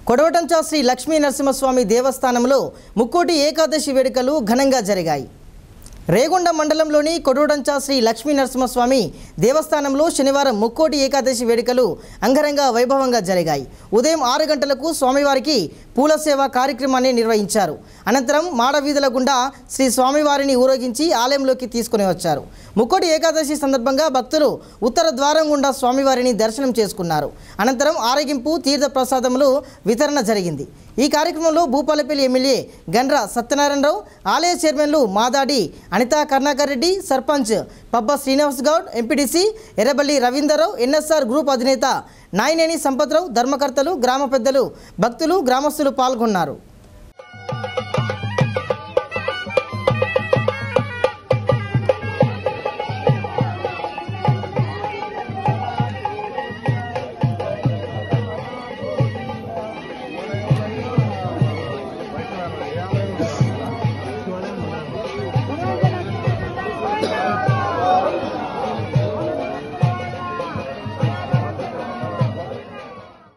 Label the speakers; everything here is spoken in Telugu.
Speaker 1: కొడవటంచా శ్రీ లక్ష్మీ నరసింహస్వామి దేవస్థానంలో ముక్కోటి ఏకాదశి వేడుకలు ఘనంగా జరిగాయి. రేగొండ మండలంలోని కొడవటంచా శ్రీ లక్ష్మీ నరసింహస్వామి దేవస్థానంలో శనివారం ముక్కోటి ఏకాదశి వేడుకలు అంగరంగ వైభవంగా జరిగాయి. ఉదయం 6 గంటలకు స్వామివారికి పూల సేవ కార్యక్రమాన్ని నిర్వహించారు. అనంతరం మాడవీధుల గుండా శ్రీ స్వామివారిని ఊరేగించి ఆలయంలోకి తీసుకుని వచ్చారు. ముక్కోటి ఏకాదశి సందర్భంగా భక్తులు ఉత్తర ద్వారం గుండా స్వామివారిని దర్శనం చేసుకున్నారు. అనంతరం ఆరగింపు తీర్థ ప్రసాదములు వితరణ జరిగింది. ఈ కార్యక్రమంలో భూపాలపల్లి ఎమ్మెల్యే గండ్ర సత్యనారాయణరావు, ఆలయ చైర్మన్లు Madadi Anitha Karnakar Reddy, sarpanch Pabba Srinivas Goud, MPTC Errabelli Ravindarrao, NSR group అధినేత నాయనేని సంపత్రావు, ధర్మకర్తలు, గ్రామ పెద్దలు, భక్తులు, గ్రామస్తులు పాల్గొన్నారు.